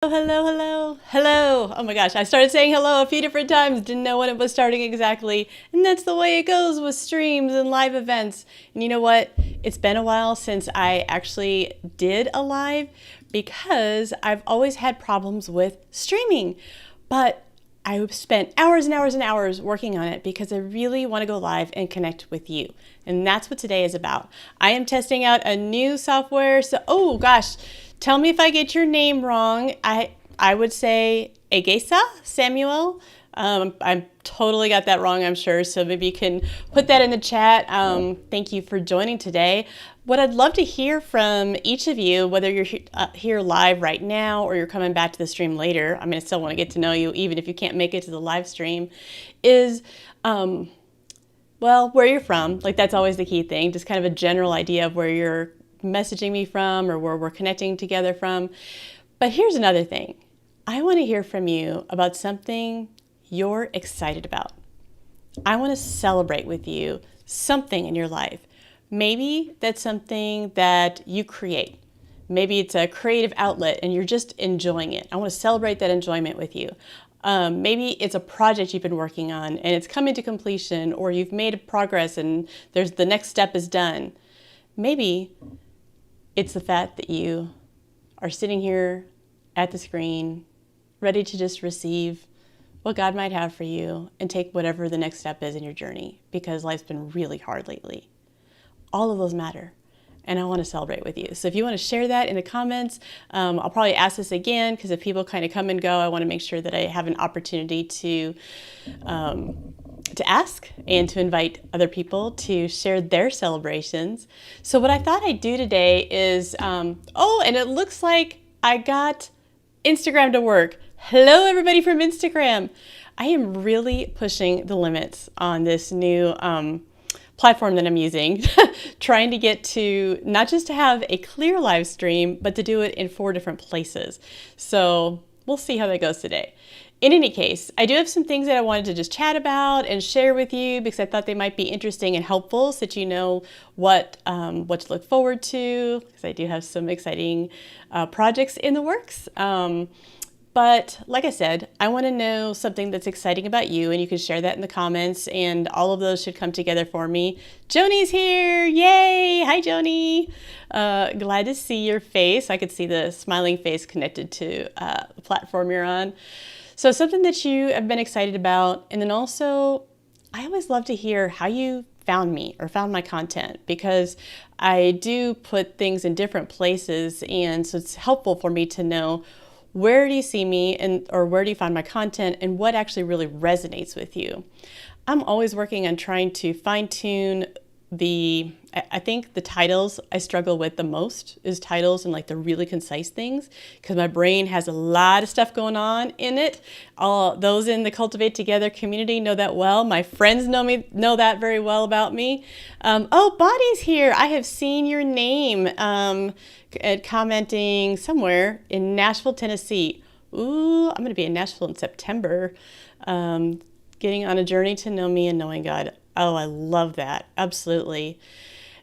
Hello, hello, hello. Oh my gosh, I started saying hello a few different times, didn't know when it was starting exactly. And that's the way it goes with streams and live events. And you know what? It's been a while since I actually did a live because I've always had problems with streaming. But I spent hours and hours and hours working on it because I really want to go live and connect with you. And that's what today is about. I am testing out a new software. So, oh gosh, tell me if I get your name wrong. I would say Egesa Samuel. I totally got that wrong, I'm sure. So maybe you can put that in the chat. Thank you for joining today. What I'd love to hear from each of you, whether you're here live right now or you're coming back to the stream later, I still want to get to know you even if you can't make it to the live stream, is well, where you're from. Like, that's always the key thing, just kind of a general idea of where you're messaging me from or where we're connecting together from. But here's another thing. I want to hear from you about something you're excited about. I want to celebrate with you something in your life. Maybe that's something that you create. Maybe it's a creative outlet and you're just enjoying it. I want to celebrate that enjoyment with you. Maybe it's a project you've been working on and it's coming to completion, or you've made progress and the next step is done. Maybe it's the fact that you are sitting here at the screen, ready to just receive what God might have for you and take whatever the next step is in your journey, because life's been really hard lately. All of those matter, and I want to celebrate with you. So if you want to share that in the comments, I'll probably ask this again, because if people kind of come and go, I want to make sure that I have an opportunity to ask and to invite other people to share their celebrations. So what I thought I'd do today is, oh, and it looks like I got Instagram to work. Hello, everybody from Instagram. I am really pushing the limits on this new platform that I'm using, trying to get to not just to have a clear live stream, but to do it in 4 different places. So we'll see how that goes today. In any case, I do have some things that I wanted to just chat about and share with you because I thought they might be interesting and helpful, so that you know what to look forward to, because I do have some exciting projects in the works. But like I said, I want to know something that's exciting about you, and you can share that in the comments, and all of those should come together for me. Joni's here! Yay! Hi, Joni! Glad to see your face. I could see the smiling face connected to the platform you're on. So something that you have been excited about, and then also, I always love to hear how you found me or found my content, because I do put things in different places, and so it's helpful for me to know where do you see me, or where do you find my content, and what actually really resonates with you. I'm always working on trying to fine-tune I think the titles I struggle with the most is titles and like the really concise things, because my brain has a lot of stuff going on in it. All those in the Cultivate Together community know that well. My friends know that very well about me. Oh, Bonnie's here. I have seen your name commenting somewhere in Nashville, Tennessee. Ooh, I'm going to be in Nashville in September, getting on a journey to know me and knowing God. Oh, I love that. Absolutely.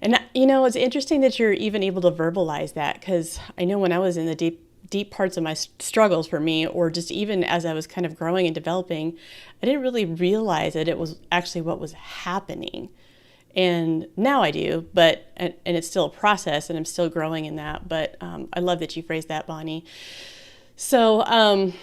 And you know, it's interesting that you're even able to verbalize that, because I know when I was in the deep parts of my struggles for me, or just even as I was kind of growing and developing, I didn't really realize that it was actually what was happening. And now I do, and it's still a process, and I'm still growing in that. But I love that you phrased that, Bonnie. So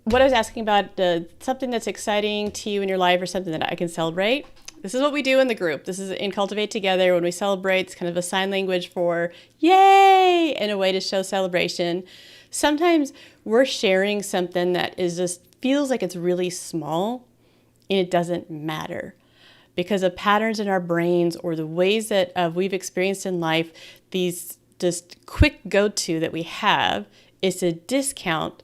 what I was asking about, something that's exciting to you in your life, or something that I can celebrate. This is what we do in the group. This is in Cultivate Together. When we celebrate, it's kind of a sign language for yay, and a way to show celebration. Sometimes we're sharing something that is just feels like it's really small, and it doesn't matter, because of patterns in our brains or the ways that we've experienced in life. These just quick go-to that we have is to discount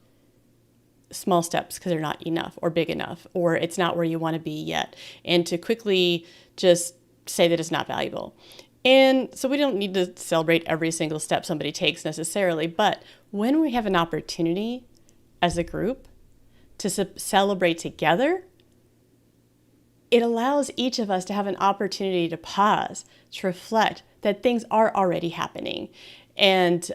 small steps because they're not enough or big enough, or it's not where you want to be yet, and to quickly just say that it's not valuable. And so we don't need to celebrate every single step somebody takes necessarily, but when we have an opportunity as a group to celebrate together, it allows each of us to have an opportunity to pause, to reflect that things are already happening, and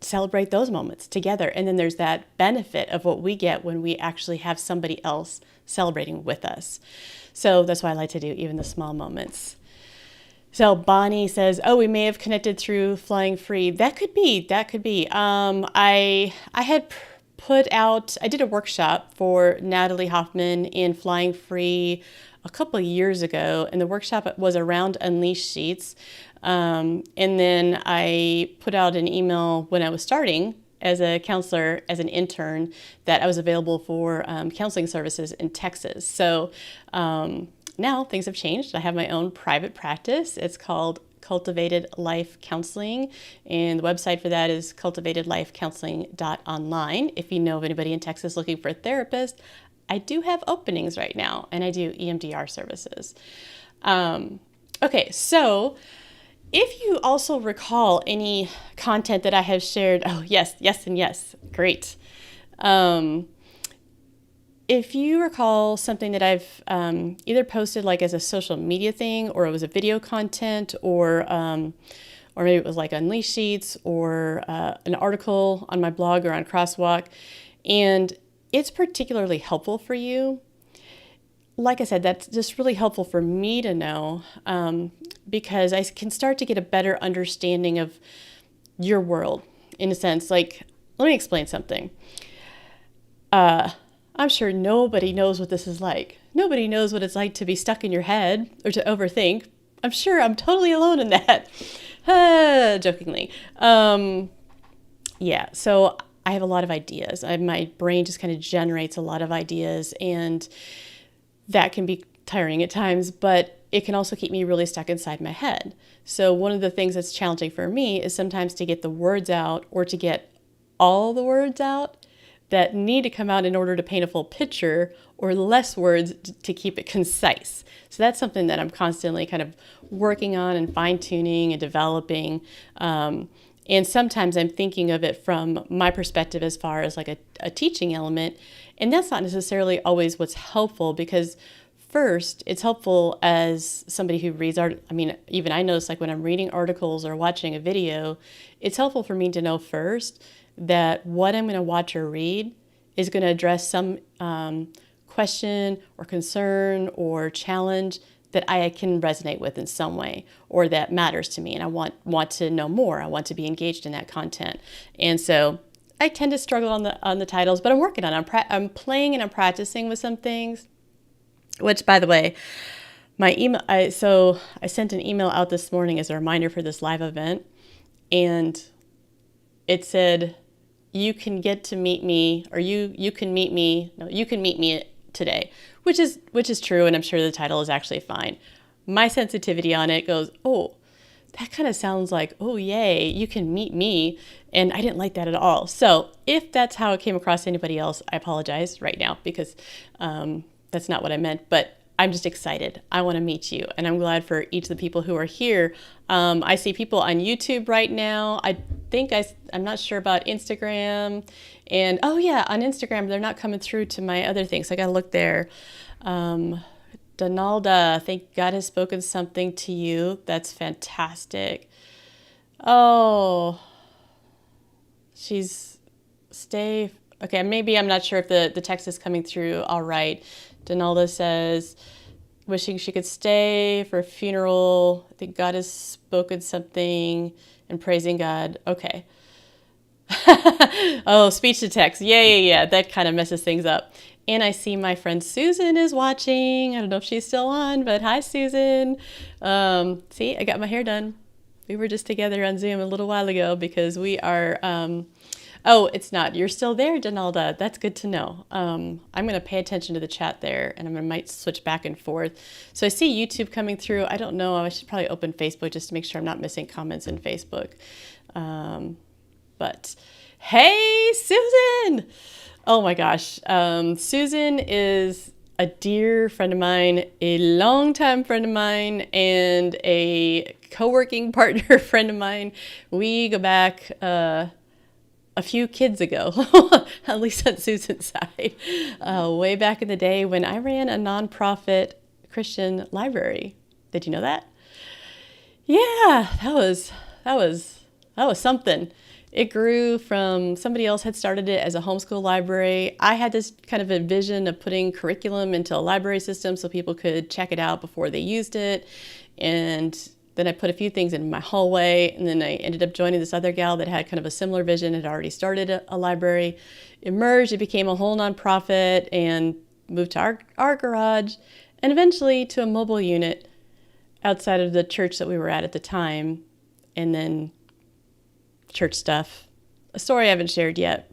celebrate those moments together. And then there's that benefit of what we get when we actually have somebody else celebrating with us. So that's why I like to do even the small moments. So Bonnie says, oh, we may have connected through Flying Free. That could be. I had put out, I did a workshop for Natalie Hoffman in Flying Free a couple of years ago, and the workshop was around Unleash Sheets. And then I put out an email when I was starting as a counselor, as an intern, that I was available for counseling services in Texas. So now things have changed. I have my own private practice. It's called Cultivated Life Counseling, and the website for that is cultivatedlifecounseling.online. If you know of anybody in Texas looking for a therapist, I do have openings right now, and I do EMDR services. Okay, so if you also recall any content that I have shared, oh, yes, and yes, great. If you recall something that I've either posted like as a social media thing, or it was a video content, or maybe it was like Unleash Sheets, or an article on my blog or on Crosswalk, and it's particularly helpful for you, like I said, that's just really helpful for me to know, because I can start to get a better understanding of your world, in a sense. Like, let me explain something. I'm sure nobody knows what this is like. Nobody knows what it's like to be stuck in your head or to overthink. I'm sure I'm totally alone in that. Jokingly. Yeah, so I have a lot of ideas. My brain just kind of generates a lot of ideas, and that can be tiring at times, but it can also keep me really stuck inside my head. So one of the things that's challenging for me is sometimes to get the words out, or to get all the words out that need to come out in order to paint a full picture, or less words to keep it concise. So that's something that I'm constantly kind of working on and fine-tuning and developing. And sometimes I'm thinking of it from my perspective as far as like a teaching element. And that's not necessarily always what's helpful, because first, it's helpful as somebody who reads art. I mean, even I notice, like when I'm reading articles or watching a video, it's helpful for me to know first that what I'm going to watch or read is going to address some question or concern or challenge that I can resonate with in some way, or that matters to me, and I want to know more. I want to be engaged in that content. And so I tend to struggle on the titles, but I'm working on it. I'm playing and I'm practicing with some things, which, by the way, my email, so I sent an email out this morning as a reminder for this live event, and it said, you can get to meet me, or you can meet me today, which is true, and I'm sure the title is actually fine. My sensitivity on it goes, oh, that kind of sounds like, oh, yay, you can meet me, and I didn't like that at all. So if that's how it came across to anybody else, I apologize right now, because that's not what I meant, but I'm just excited. I want to meet you, and I'm glad for each of the people who are here. I see people on YouTube right now. I think I'm not sure about Instagram, and oh yeah, on Instagram they're not coming through to my other things. So I gotta look there. Donalda, thank God has spoken something to you. That's fantastic. Oh, okay, maybe I'm not sure if the text is coming through all right. Donalda says, wishing she could stay for a funeral. I think God has spoken something, and praising God. Okay. Oh, speech to text. Yeah. That kind of messes things up. And I see my friend Susan is watching. I don't know if she's still on, but hi, Susan. See, I got my hair done. We were just together on Zoom a little while ago because we are... Oh, it's not. You're still there, Donalda. That's good to know. I'm going to pay attention to the chat there, and I might switch back and forth. So I see YouTube coming through. I don't know. I should probably open Facebook just to make sure I'm not missing comments in Facebook. But hey, Susan! Oh my gosh. Susan is a dear friend of mine, a longtime friend of mine, and a co-working partner friend of mine. We go back... a few kids ago, at least on Susan's side, way back in the day when I ran a nonprofit Christian library. Did you know that? Yeah, that was something. It grew from somebody else had started it as a homeschool library. I had this kind of a vision of putting curriculum into a library system so people could check it out before they used it. And then I put a few things in my hallway, and then I ended up joining this other gal that had kind of a similar vision, had already started a library. It merged, it became a whole nonprofit, and moved to our garage, and eventually to a mobile unit outside of the church that we were at the time, and then church stuff. A story I haven't shared yet.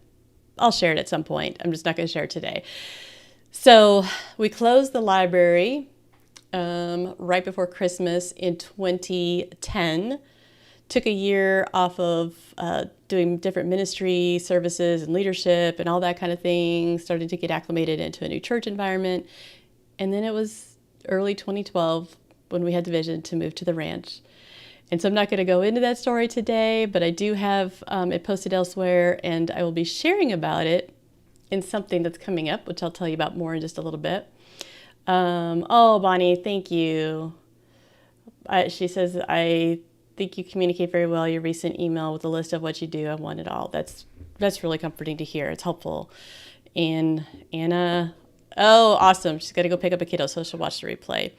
I'll share it at some point. I'm just not going to share it today. So we closed the library right before Christmas in 2010. Took a year off of doing different ministry services and leadership and all that kind of thing. Started to get acclimated into a new church environment. And then it was early 2012 when we had the vision to move to the ranch. And so I'm not going to go into that story today, but I do have it posted elsewhere, and I will be sharing about it in something that's coming up, which I'll tell you about more in just a little bit. Oh, Bonnie, thank you. She says, I think you communicate very well. Your recent email with a list of what you do, I want it all. That's really comforting to hear. It's helpful. And Anna, oh, awesome. She's got to go pick up a kiddo, so she'll watch the replay.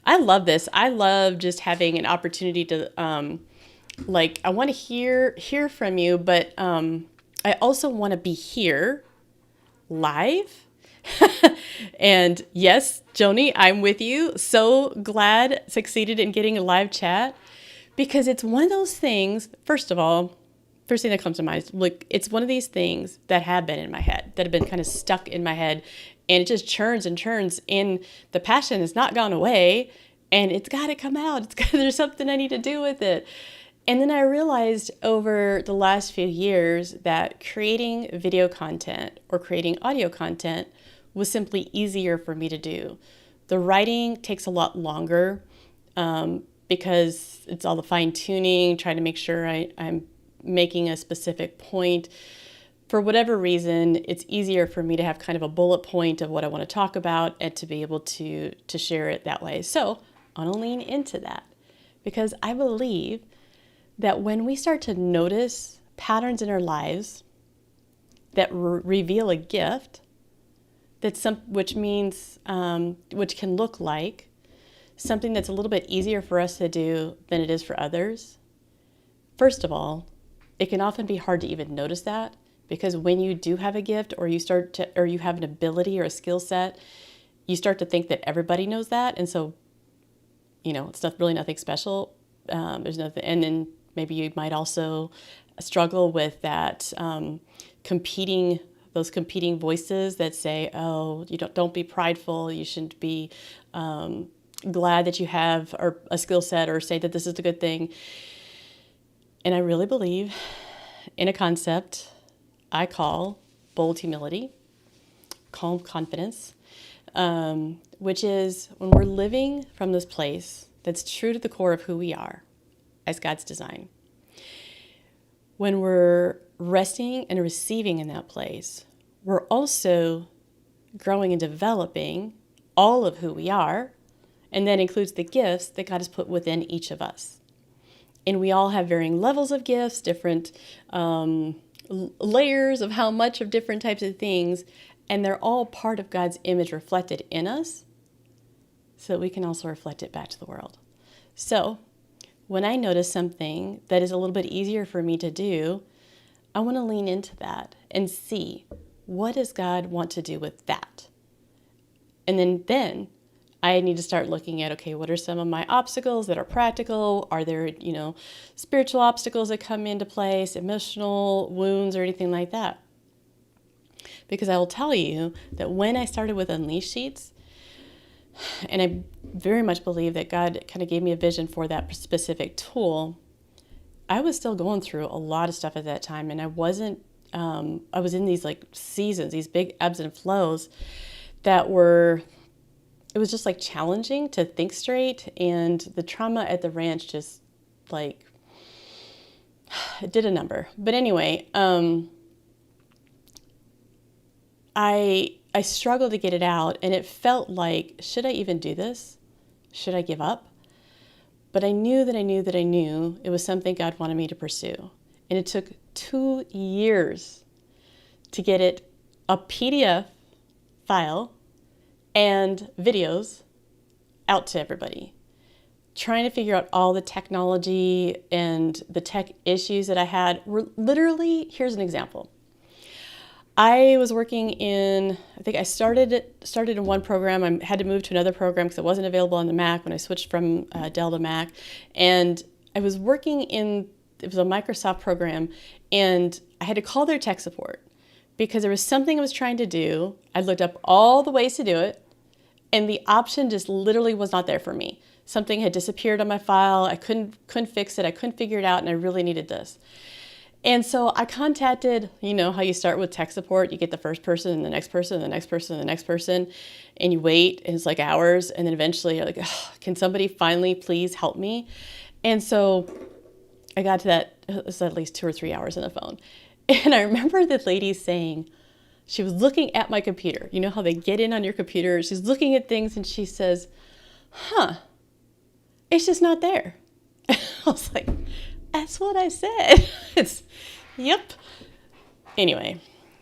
I love this. I love just having an opportunity to, I want to hear from you, but I also want to be here live. And yes, Joni, I'm with you. So glad succeeded in getting a live chat, because it's one of those things, first thing that comes to mind is, it's one of these things that have been in my head, that have been kind of stuck in my head, and it just churns and churns, and the passion has not gone away, and it's got to come out. There's something I need to do with it. And then I realized over the last few years that creating video content or creating audio content was simply easier for me to do. The writing takes a lot longer because it's all the fine tuning, trying to make sure I'm making a specific point. For whatever reason, it's easier for me to have kind of a bullet point of what I want to talk about and to be able to share it that way. So I want to lean into that, because I believe that when we start to notice patterns in our lives that reveal a gift, which can look like something that's a little bit easier for us to do than it is for others. First of all, it can often be hard to even notice that, because when you do have a gift, or you have an ability or a skill set, you start to think that everybody knows that, and so it's really nothing special. There's nothing, and then maybe you might also struggle with that competing voices that say, "Oh, don't be prideful. You shouldn't be glad that you have a skill set, or say that this is a good thing." And I really believe in a concept I call bold humility, calm confidence, which is when we're living from this place that's true to the core of who we are as God's design. When we're resting and receiving in that place, we're also growing and developing all of who we are, and that includes the gifts that God has put within each of us. And we all have varying levels of gifts, different layers of how much of different types of things, and they're all part of God's image reflected in us, so that we can also reflect it back to the world. So when I notice something that is a little bit easier for me to do, I want to lean into that and see, what does God want to do with that? And then I need to start looking at, okay, what are some of my obstacles that are practical? Are there, spiritual obstacles that come into place, emotional wounds or anything like that? Because I will tell you that when I started with Unleash Sheets, and I very much believe that God kind of gave me a vision for that specific tool, I was still going through a lot of stuff at that time, and I was in these seasons, these big ebbs and flows that it was just challenging to think straight, and the trauma at the ranch just it did a number. But anyway, I struggled to get it out, and it felt like, should I even do this? Should I give up? But I knew that I knew it was something God wanted me to pursue. And it took 2 years to get it a PDF file and videos out to everybody. Trying to figure out all the technology and the tech issues that I had were literally, here's an example. I was working in, I think I started in one program. I had to move to another program because it wasn't available on the Mac when I switched from Dell to Mac. And I was working in, it was a Microsoft program, and I had to call their tech support because there was something I was trying to do. I looked up all the ways to do it, and the option just literally was not there for me. Something had disappeared on my file. I couldn't fix it. I couldn't figure it out, and I really needed this. And so I contacted, you know how you start with tech support, you get the first person and the next person and the next person and the next person, and you wait, and it's like hours, and then eventually you're like, can somebody finally please help me? And so I got to that, it was at least 2 or 3 hours on the phone. And I remember the lady saying, she was looking at my computer. You know how they get in on your computer? She's looking at things and she says, it's just not there. I was like, that's what I said. Yep. Anyway,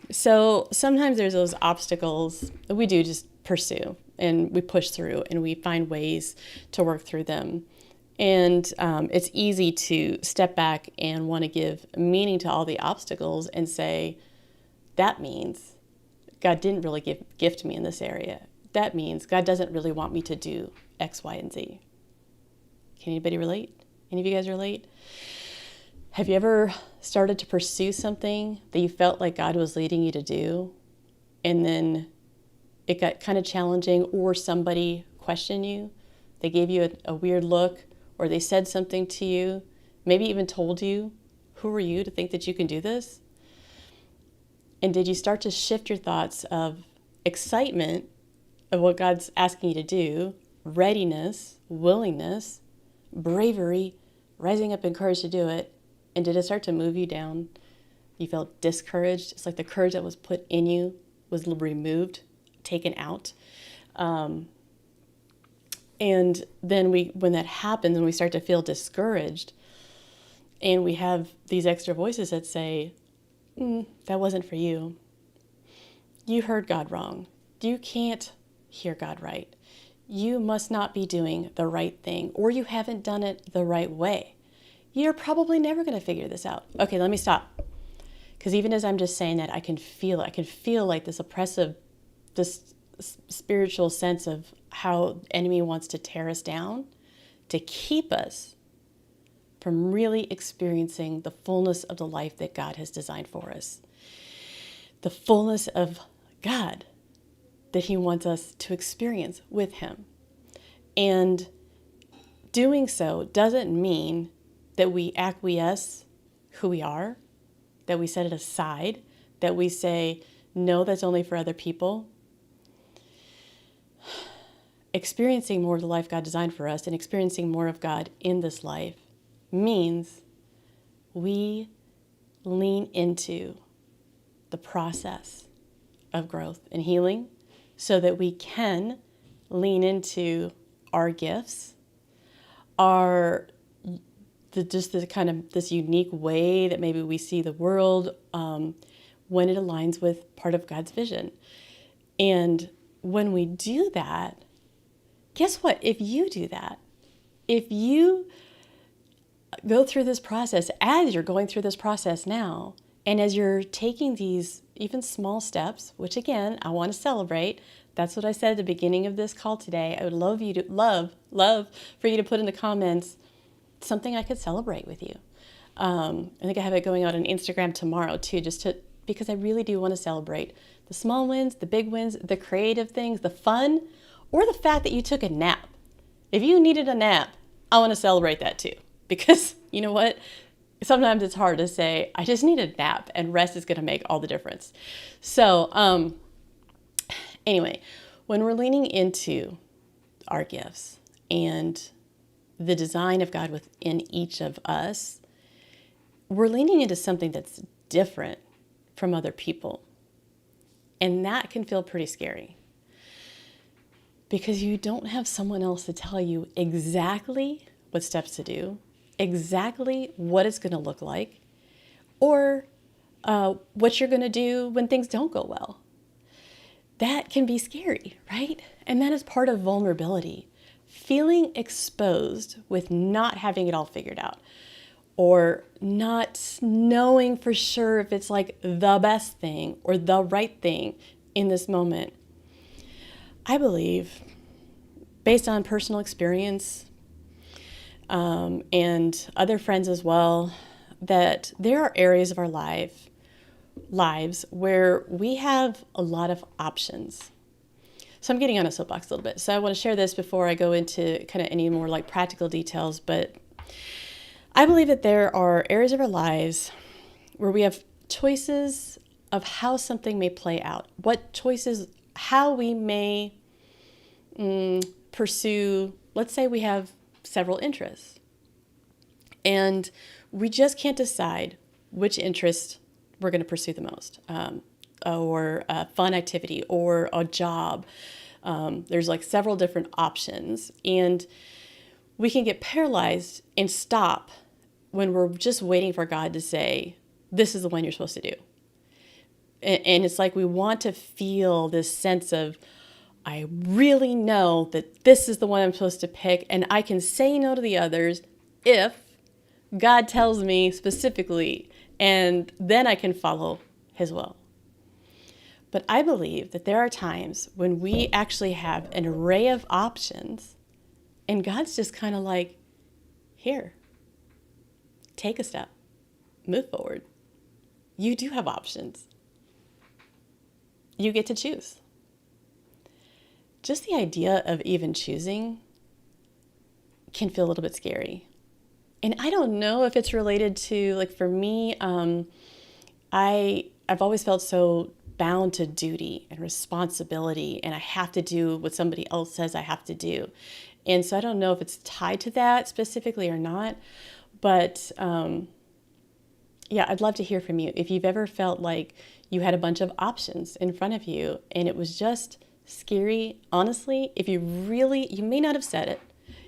so sometimes there's those obstacles that we do just pursue and we push through and we find ways to work through them. And it's easy to step back and want to give meaning to all the obstacles and say, that means God didn't really gift me in this area. That means God doesn't really want me to do X, Y, and Z. Can anybody relate? Any of you guys relate? Have you ever started to pursue something that you felt like God was leading you to do, and then it got kind of challenging, or somebody questioned you? They gave you a weird look, or they said something to you, maybe even told you, who are you to think that you can do this? And did you start to shift your thoughts of excitement of what God's asking you to do, readiness, willingness, bravery, rising up in courage to do it, and did it start to move you down? You felt discouraged. It's like the courage that was put in you was removed, taken out. And then when that happens and we start to feel discouraged, and we have these extra voices that say, that wasn't for you. You heard God wrong. You can't hear God right. You must not be doing the right thing, or you haven't done it the right way. You're probably never going to figure this out. Okay, let me stop. Because even as I'm just saying that, I can feel it. I can feel like this oppressive, this spiritual sense of how the enemy wants to tear us down, to keep us from really experiencing the fullness of the life that God has designed for us. The fullness of God that He wants us to experience with Him. And doing so doesn't mean that we acquiesce who we are, that we set it aside, that we say, no, that's only for other people. Experiencing more of the life God designed for us and experiencing more of God in this life means we lean into the process of growth and healing so that we can lean into our gifts, this unique way that maybe we see the world when it aligns with part of God's vision. And when we do that, guess what? If you do that, if you go through this process, as you're going through this process now, and as you're taking these even small steps, which again, I want to celebrate. That's what I said at the beginning of this call today. I would love for you to put in the comments something I could celebrate with you. I think I have it going out on Instagram tomorrow too, because I really do want to celebrate the small wins, the big wins, the creative things, the fun, or the fact that you took a nap. If you needed a nap, I want to celebrate that too. Because you know what? Sometimes it's hard to say, I just need a nap, and rest is going to make all the difference. So anyway, when we're leaning into our gifts and the design of God within each of us, we're leaning into something that's different from other people. And that can feel pretty scary because you don't have someone else to tell you exactly what steps to do, exactly what it's going to look like, or what you're going to do when things don't go well. That can be scary, right? And that is part of vulnerability. Feeling exposed with not having it all figured out, or not knowing for sure if it's like the best thing or the right thing in this moment. I believe, based on personal experience and other friends as well, that there are areas of our lives where we have a lot of options. So I'm getting on a soapbox a little bit. So I want to share this before I go into kind of any more like practical details. But I believe that there are areas of our lives where we have choices of how something may play out. What choices, how we may pursue, let's say we have several interests. And we just can't decide which interest we're going to pursue the most, or a fun activity or a job. There's like several different options, and we can get paralyzed and stop when we're just waiting for God to say, this is the one you're supposed to do. And it's like we want to feel this sense of, I really know that this is the one I'm supposed to pick, and I can say no to the others if God tells me specifically, and then I can follow his will. But I believe that there are times when we actually have an array of options, and God's just kind of like, here, take a step, move forward. You do have options. You get to choose. Just the idea of even choosing can feel a little bit scary. And I don't know if it's related to, like for me, I've always felt so bound to duty and responsibility, and I have to do what somebody else says I have to do. And so I don't know if it's tied to that specifically or not, but yeah, I'd love to hear from you. If you've ever felt like you had a bunch of options in front of you and it was just scary, honestly, if you may not have said it.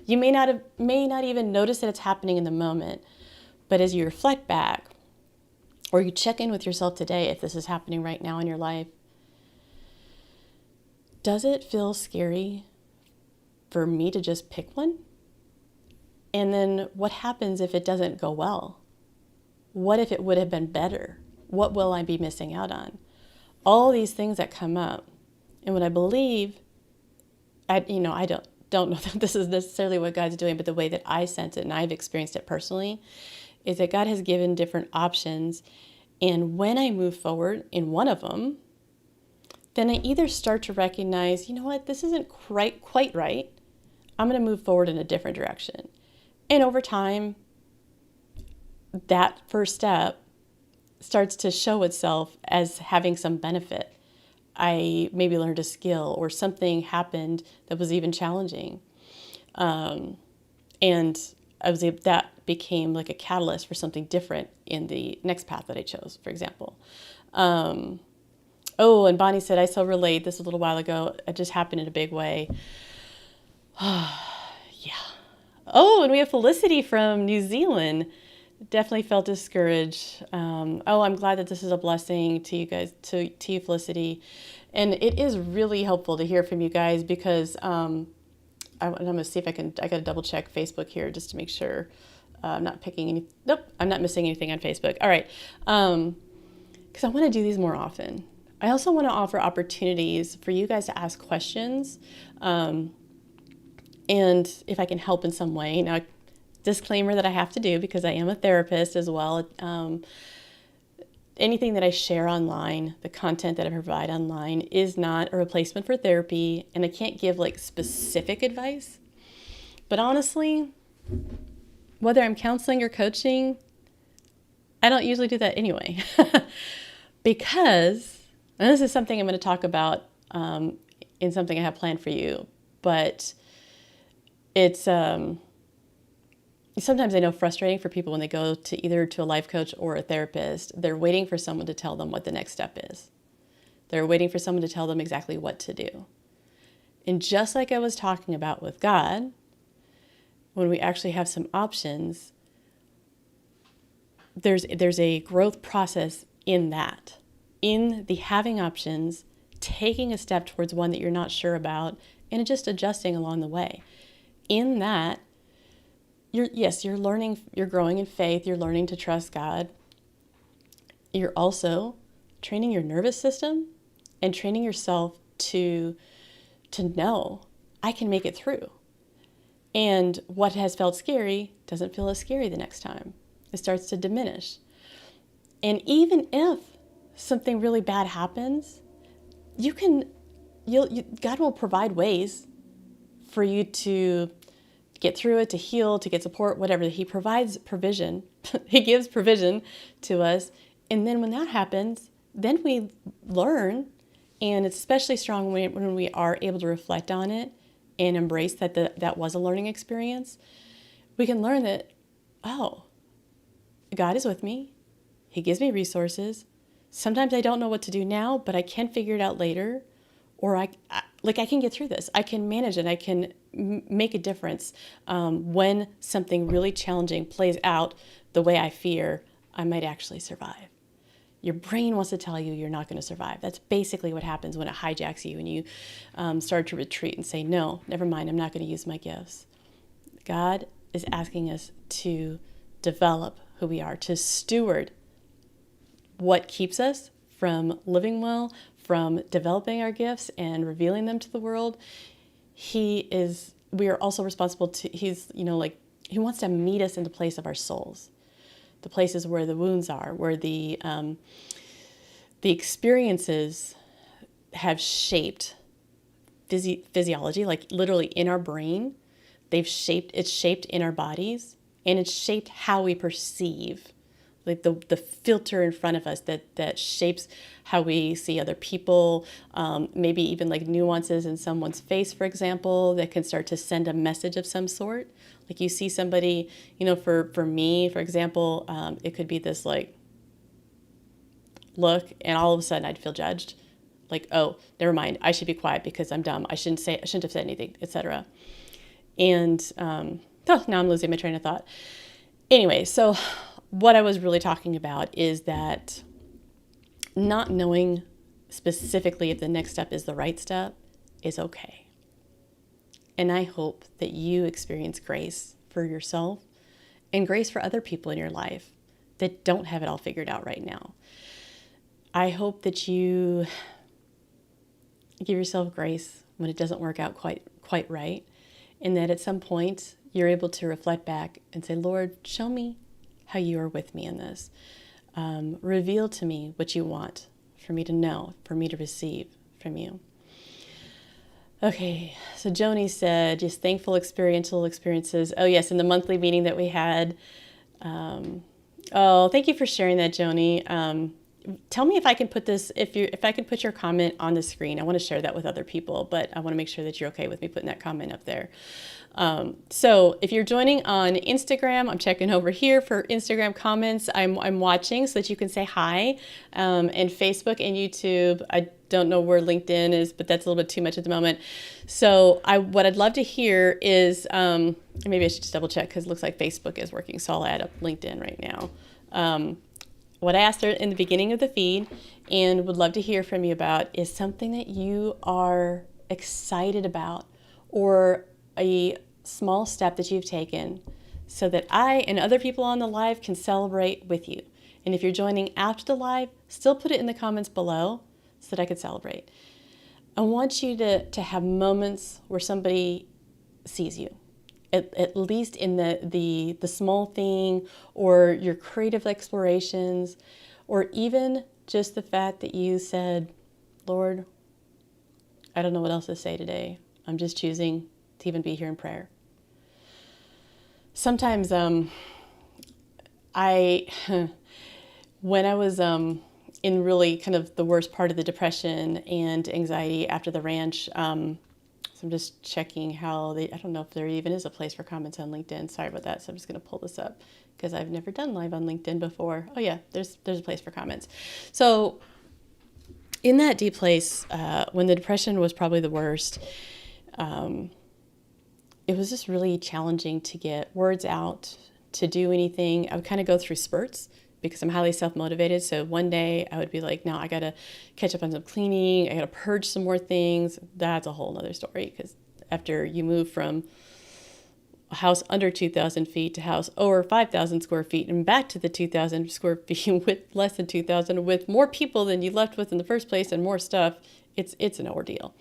You may not even notice that it's happening in the moment, but as you reflect back, or you check in with yourself today, if this is happening right now in your life, does it feel scary for me to just pick one? And then what happens if it doesn't go well? What if it would have been better? What will I be missing out on? All these things that come up. And what I believe, I don't know that this is necessarily what God's doing, but the way that I sense it and I've experienced it personally is that God has given different options. And when I move forward in one of them, then I either start to recognize, you know what, this isn't quite right. I'm going to move forward in a different direction. And over time, that first step starts to show itself as having some benefit. I maybe learned a skill or something happened that was even challenging. And that became like a catalyst for something different in the next path that I chose, for example. And Bonnie said, I so relate. This was a little while ago. It just happened in a big way. Yeah. Oh, and we have Felicity from New Zealand. Definitely felt discouraged. I'm glad that this is a blessing to you guys, to you, Felicity. And it is really helpful to hear from you guys because I'm going to see if I got to double check Facebook here just to make sure I'm not I'm not missing anything on Facebook. All right. Because I want to do these more often. I also want to offer opportunities for you guys to ask questions. And if I can help in some way. Now, disclaimer that I have to do because I am a therapist as well. Anything that I share online, the content that I provide online is not a replacement for therapy, and I can't give like specific advice. But honestly, whether I'm counseling or coaching, I don't usually do that anyway. Because, and this is something I'm going to talk about in something I have planned for you, but it's sometimes I know frustrating for people when they go to either to a life coach or a therapist. They're waiting for someone to tell them what the next step is. They're waiting for someone to tell them exactly what to do. And just like I was talking about with God, when we actually have some options, there's a growth process in that, in the having options, taking a step towards one that you're not sure about, and just adjusting along the way. In that, you're learning, you're growing in faith, you're learning to trust God. You're also training your nervous system and training yourself to know I can make it through. And what has felt scary doesn't feel as scary the next time. It starts to diminish. And even if something really bad happens, God will provide ways for you to get through it, to heal, to get support, whatever. He provides provision. He gives provision to us. And then when that happens, then we learn, and it's especially strong when we are able to reflect on it and embrace that was a learning experience. We can learn that, oh, God is with me. He gives me resources. Sometimes I don't know what to do now, but I can figure it out later. Or I can get through this. I can manage it. I can make a difference. When something really challenging plays out the way I fear, I might actually survive. Your brain wants to tell you you're not going to survive. That's basically what happens when it hijacks you and you start to retreat and say, no, never mind, I'm not going to use my gifts. God is asking us to develop who we are, to steward what keeps us from living well, from developing our gifts and revealing them to the world. We are also responsible to, he wants to meet us in the place of our souls, the places where the wounds are, where the experiences have shaped physiology, like literally in our brain. It's shaped in our bodies, and it's shaped how we perceive, like the filter in front of us that shapes how we see other people, maybe even like nuances in someone's face, for example, that can start to send a message of some sort. Like you see somebody, for me, for example, it could be this like look, and all of a sudden I'd feel judged. Like, oh, never mind, I should be quiet because I'm dumb. I shouldn't have said anything, etc. And now I'm losing my train of thought. Anyway, so what I was really talking about is that not knowing specifically if the next step is the right step is okay. And I hope that you experience grace for yourself and grace for other people in your life that don't have it all figured out right now. I hope that you give yourself grace when it doesn't work out quite right, and that at some point you're able to reflect back and say, Lord, show me how you are with me in this. Reveal to me what you want for me to know, for me to receive from you. Okay, so Joni said, just thankful experiential experiences. Oh yes, in the monthly meeting that we had. Thank you for sharing that, Joni. Tell me if I can put this, if I can put your comment on the screen. I want to share that with other people, but I want to make sure that you're okay with me putting that comment up there. So if you're joining on Instagram, I'm checking over here for Instagram comments. I'm watching so that you can say hi. And Facebook and YouTube, I don't know where LinkedIn is, but that's a little bit too much at the moment. So what I'd love to hear is, maybe I should just double check because it looks like Facebook is working. So I'll add up LinkedIn right now. What I asked her in the beginning of the feed and would love to hear from you about is something that you are excited about, or a small step that you've taken, so that I and other people on the live can celebrate with you. And if you're joining after the live, still put it in the comments below so that I could celebrate. I want you to have moments where somebody sees you, at least in the small thing, or your creative explorations, or even just the fact that you said, Lord, I don't know what else to say today. I'm just choosing to even be here in prayer. Sometimes when I was in really kind of the worst part of the depression and anxiety after the ranch, so I'm just checking I don't know if there even is a place for comments on LinkedIn. Sorry about that. So I'm just going to pull this up because I've never done live on LinkedIn before. Oh yeah, there's a place for comments. So in that deep place, when the depression was probably the worst, it was just really challenging to get words out, to do anything. I would kind of go through spurts because I'm highly self-motivated. So one day I would be like, no, I got to catch up on some cleaning. I got to purge some more things. That's a whole nother story, because after you move from a house under 2,000 feet to house over 5,000 square feet and back to the 2,000 square feet with less than 2,000, with more people than you left with in the first place and more stuff, it's an ordeal.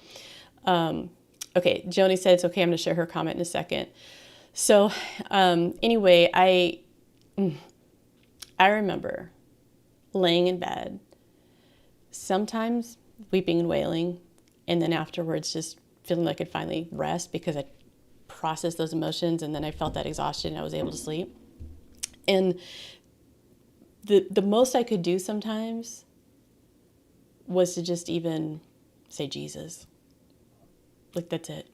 Okay, Joni said it's okay. I'm going to share her comment in a second. So anyway, I remember laying in bed, sometimes weeping and wailing, and then afterwards just feeling like I could finally rest because I processed those emotions, and then I felt that exhaustion and I was able to sleep. And the most I could do sometimes was to just even say Jesus. Like, that's it.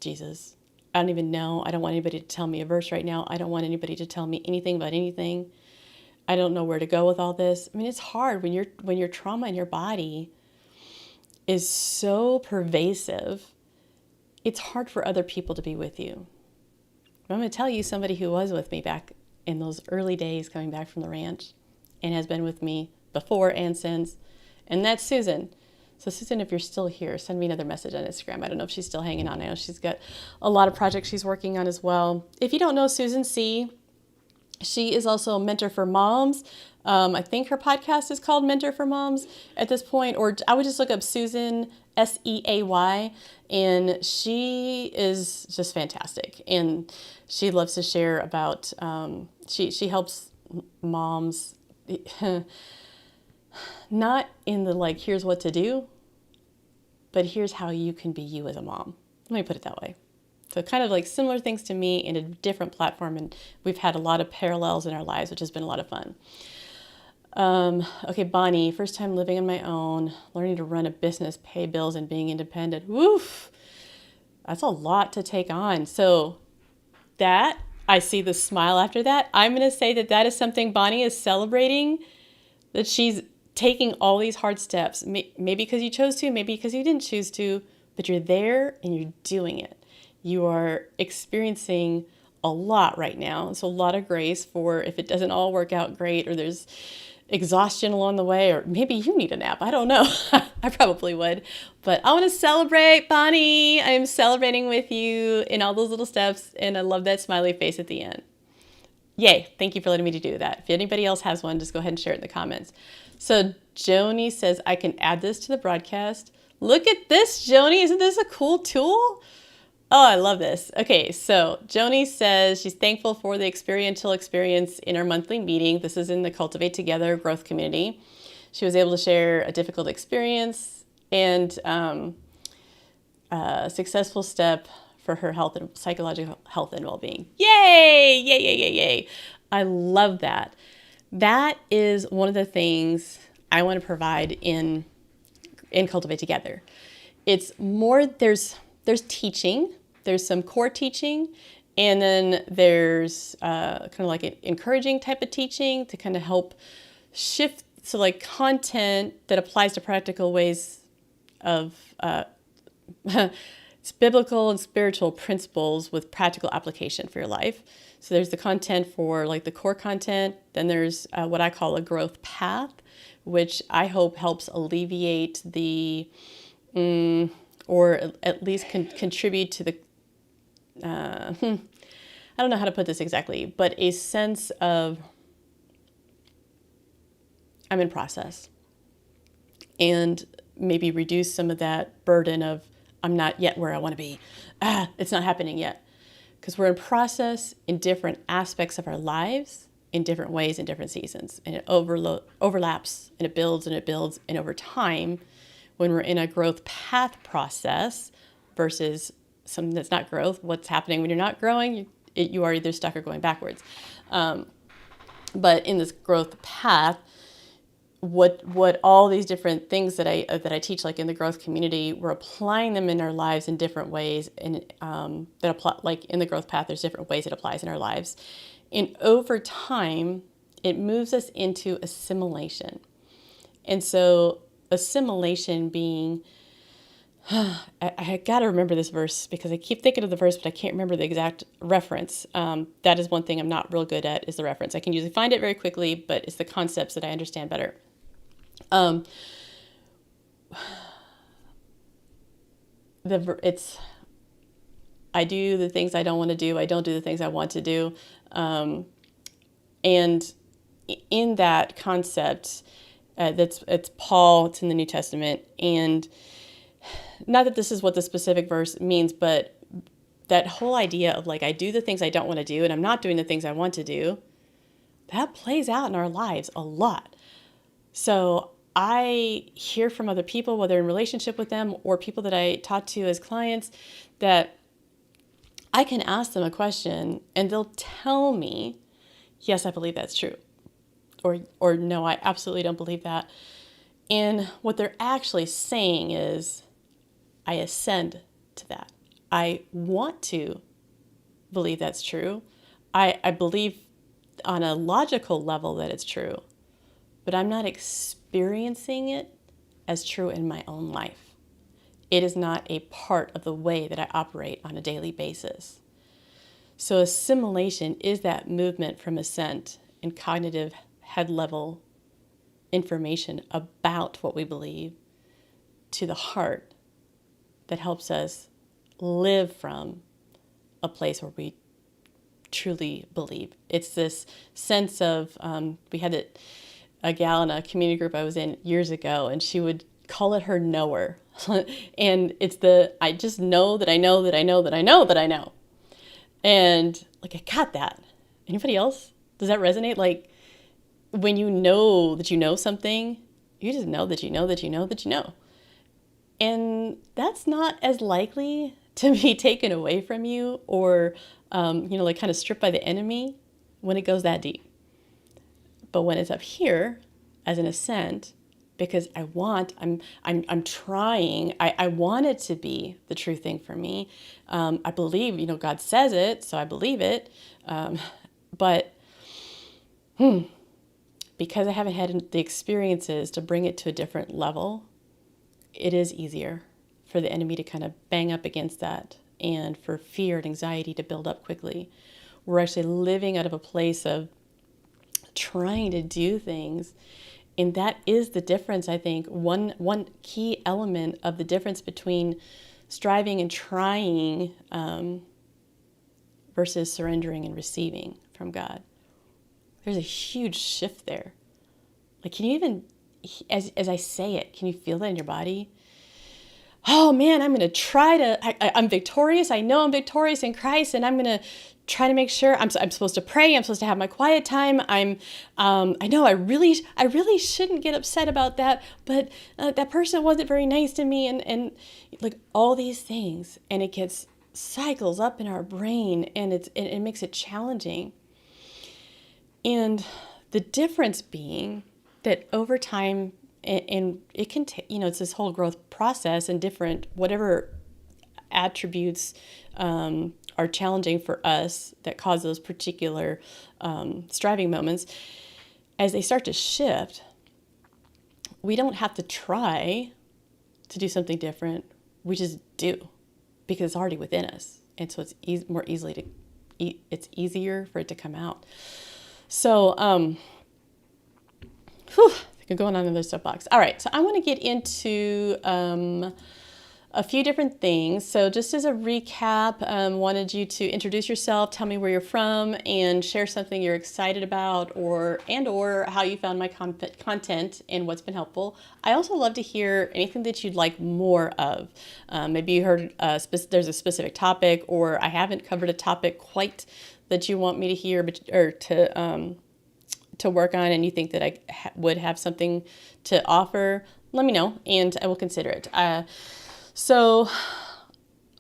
Jesus. I don't even know. I don't want anybody to tell me a verse right now. I don't want anybody to tell me anything about anything. I don't know where to go with all this. I mean, it's hard when your trauma in your body is so pervasive. It's hard for other people to be with you. I'm going to tell you somebody who was with me back in those early days coming back from the ranch and has been with me before and since, and that's Susan. So Susan, if you're still here, send me another message on Instagram. I don't know if she's still hanging on. I know she's got a lot of projects she's working on as well. If you don't know Susan C., she is also a mentor for moms. I think her podcast is called Mentor for Moms at this point, or I would just look up Susan, Seay, and she is just fantastic. And she loves to share about, she helps moms, not in the like, here's what to do, but here's how you can be you as a mom. Let me put it that way. So kind of like similar things to me in a different platform, and we've had a lot of parallels in our lives, which has been a lot of fun. Okay, Bonnie, first time living on my own, learning to run a business, pay bills, and being independent. Woof, that's a lot to take on. So that, I see the smile after that. I'm going to say that is something Bonnie is celebrating, that she's taking all these hard steps, maybe because you chose to, maybe because you didn't choose to, but you're there and you're doing it. You are experiencing a lot right now. So a lot of grace for if it doesn't all work out great, or there's exhaustion along the way, or maybe you need a nap. I don't know. I probably would. But I want to celebrate, Bonnie. I'm celebrating with you in all those little steps, and I love that smiley face at the end. Yay. Thank you for letting me do that. If anybody else has one, just go ahead and share it in the comments. So Joni says, I can add this to the broadcast. Look at this, Joni. Isn't this a cool tool? Oh, I love this. Okay, so Joni says she's thankful for the experiential experience in our monthly meeting. This is in the Cultivate Together growth community. She was able to share a difficult experience and a successful step for her health and psychological health and well-being. Yay! Yay, yay, yay, yay. I love that. That is one of the things I want to provide in Cultivate Together. It's more, there's teaching, there's some core teaching, and then there's kind of like an encouraging type of teaching to kind of help shift, so like content that applies to practical ways of, it's biblical and spiritual principles with practical application for your life. So there's the content for like the core content, then there's what I call a growth path, which I hope helps alleviate the, or at least contribute to the, I don't know how to put this exactly, but a sense of I'm in process, and maybe reduce some of that burden of I'm not yet where I want to be. It's not happening yet. Because we're in process in different aspects of our lives, in different ways, in different seasons. And it overlaps, and it builds, and it builds. And over time, when we're in a growth path process versus something that's not growth, what's happening when you're not growing? You are either stuck or going backwards. But in this growth path, what all these different things that I teach, like in the growth community, we're applying them in our lives in different ways, and that apply, like in the growth path, there's different ways it applies in our lives, and over time, it moves us into assimilation. And so assimilation being I got to remember this verse because I keep thinking of the verse, but I can't remember the exact reference. That is one thing I'm not real good at, is the reference. I can usually find it very quickly, but it's the concepts that I understand better. It's, I do the things I don't want to do. I don't do the things I want to do. And in that concept, it's Paul, it's in the New Testament. And not that this is what the specific verse means, but that whole idea of like, I do the things I don't want to do and I'm not doing the things I want to do, that plays out in our lives a lot. So I hear from other people, whether in relationship with them or people that I talk to as clients, that I can ask them a question and they'll tell me, yes, I believe that's true. Or no, I absolutely don't believe that. And what they're actually saying is, I assent to that. I want to believe that's true. I believe on a logical level that it's true, but I'm not experiencing it as true in my own life. It is not a part of the way that I operate on a daily basis. So assimilation is that movement from assent and cognitive head level information about what we believe to the heart that helps us live from a place where we truly believe. It's this sense of, we had a gal in a community group I was in years ago, and she would call it her knower. And it's I just know that I know that I know that I know that I know. And like, I got that. Anybody else? Does that resonate? Like, when you know that you know something, you just know that you know that you know that you know. And that's not as likely to be taken away from you or, like kind of stripped by the enemy when it goes that deep. But when it's up here as an assent, because I'm trying, I want it to be the true thing for me. I believe, God says it, so I believe it. But because I haven't had the experiences to bring it to a different level, it is easier for the enemy to kind of bang up against that and for fear and anxiety to build up quickly. We're actually living out of a place of trying to do things. And that is the difference, I think. One key element of the difference between striving and trying versus surrendering and receiving from God. There's a huge shift there. Like, can you even, as I say it, can you feel that in your body? Oh man, I'm going to try to, I'm victorious. I know I'm victorious in Christ, and I'm going to try to make sure I'm supposed to pray. I'm supposed to have my quiet time. I know I really shouldn't get upset about that, but that person wasn't very nice to me, and like all these things, and it gets cycles up in our brain, and it makes it challenging. And the difference being that over time, and it can it's this whole growth process, and different whatever attributes are challenging for us that cause those particular striving moments, as they start to shift, we don't have to try to do something different. We just do, because it's already within us, and so it's it's easier for it to come out. So, I think I'm going on another soapbox. All right, so I want to get into a few different things. So just as a recap, wanted you to introduce yourself, tell me where you're from, and share something you're excited about, or how you found my content and what's been helpful. I also love to hear anything that you'd like more of. Maybe you heard there's a specific topic, or I haven't covered a topic quite that you want me to hear, or to work on, and you think that I would have something to offer. Let me know, and I will consider it. So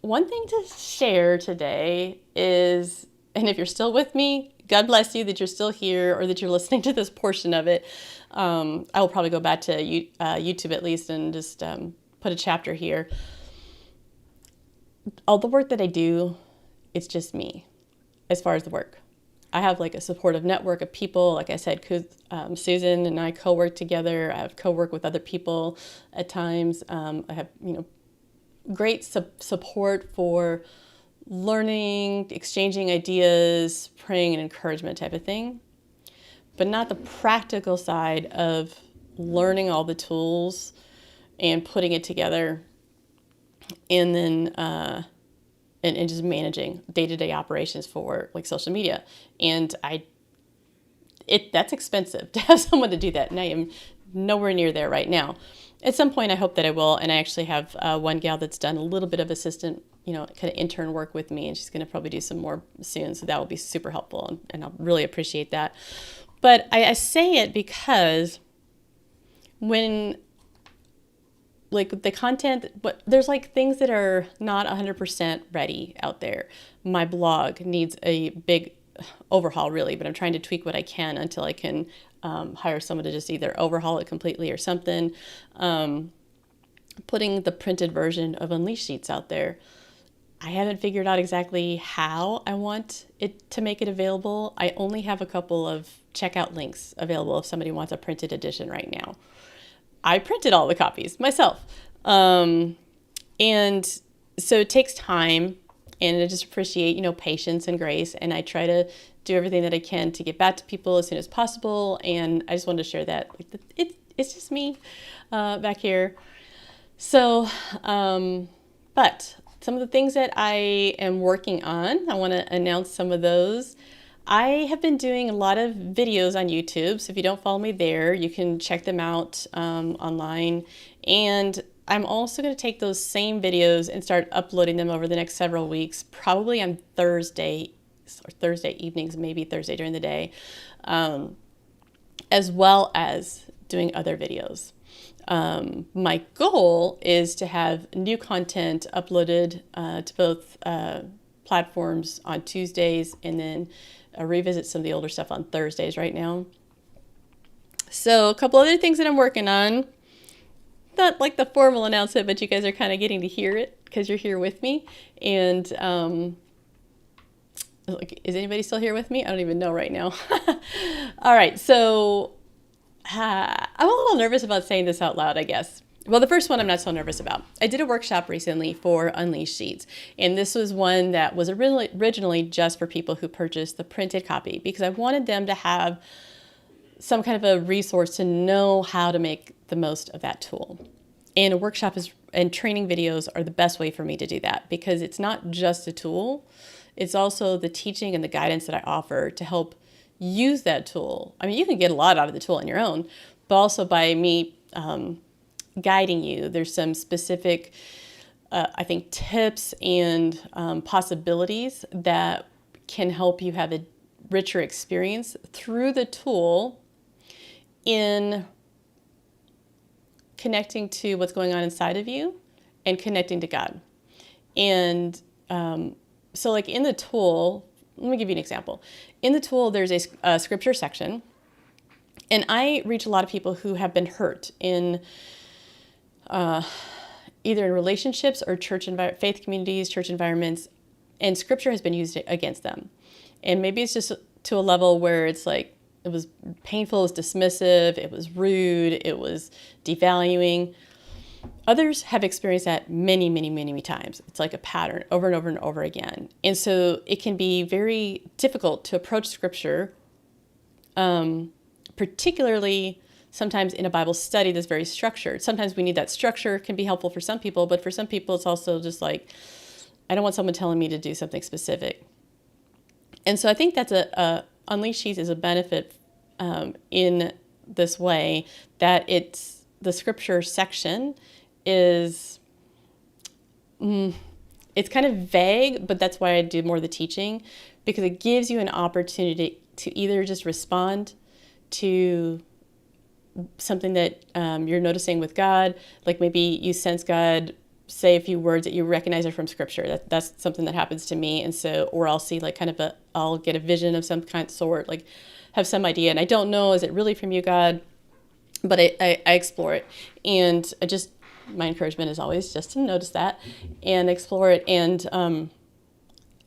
one thing to share today is, and if you're still with me, God bless you that you're still here, or that you're listening to this portion of it. I will probably go back to YouTube at least and just put a chapter here. All the work that I do, it's just me as far as the work. I have like a supportive network of people. Like I said, Susan and I co-work together. I have co-work with other people at times. I have, great support for learning, exchanging ideas, praying, and encouragement type of thing, but not the practical side of learning all the tools and putting it together, and then and just managing day-to-day operations for like social media. And that's expensive to have someone to do that, and I am nowhere near there right now. At some point, I hope that I will, and I actually have one gal that's done a little bit of assistant, kind of intern work with me, and she's going to probably do some more soon, so that will be super helpful, and I'll really appreciate that. But I say it because when, like, the content, but there's like things that are not 100% ready out there. My blog needs a big overhaul, really, but I'm trying to tweak what I can until I can hire someone to just either overhaul it completely or something. Putting the printed version of Unleash Sheets out there, I haven't figured out exactly how I want it to make it available. I only have a couple of checkout links available if somebody wants a printed edition right now. I printed all the copies myself. And so it takes time, and I just appreciate, patience and grace. And I try to do everything that I can to get back to people as soon as possible. And I just wanted to share that. It's just me back here. So, but some of the things that I am working on, I want to announce some of those. I have been doing a lot of videos on YouTube, so if you don't follow me there, you can check them out online. And I'm also going to take those same videos and start uploading them over the next several weeks, probably on Thursday or Thursday evenings, maybe Thursday during the day, as well as doing other videos. My goal is to have new content uploaded to both platforms on Tuesdays, and then revisit some of the older stuff on Thursdays right now. So a couple other things that I'm working on, not like the formal announcement, but you guys are kind of getting to hear it because you're here with me. And is anybody still here with me? I don't even know right now. All right, so I'm a little nervous about saying this out loud, I guess. Well, the first one I'm not so nervous about. I did a workshop recently for Unleash Sheets, and this was one that was originally just for people who purchased the printed copy, because I wanted them to have some kind of a resource to know how to make the most of that tool. And a workshop and training videos are the best way for me to do that, because it's not just a tool, it's also the teaching and the guidance that I offer to help use that tool. I mean, you can get a lot out of the tool on your own, but also by me guiding you. There's some specific, I think, tips and possibilities that can help you have a richer experience through the tool in connecting to what's going on inside of you and connecting to God. And so like in the tool, let me give you an example. In the tool, there's a scripture section, and I reach a lot of people who have been hurt in either in relationships or faith communities, church environments, and scripture has been used against them. And maybe it's just to a level where it's like, it was painful, it was dismissive, it was rude, it was devaluing. Others have experienced that many, many, many times. It's like a pattern over and over and over again. And so it can be very difficult to approach scripture, particularly sometimes in a Bible study that's very structured. Sometimes we need that structure. It can be helpful for some people, but for some people it's also just like, I don't want someone telling me to do something specific. And so I think that's Unleash Sheets is a benefit in this way, that the scripture section is, it's kind of vague, but that's why I do more of the teaching, because it gives you an opportunity to either just respond to something that you're noticing with God, like maybe you sense God say a few words that you recognize are from scripture. That's something that happens to me. And so, or I'll see like kind of I'll get a vision of some kind of sort, like have some idea. And I don't know, is it really from you, God? But I explore it. And my encouragement is always just to notice that and explore it. And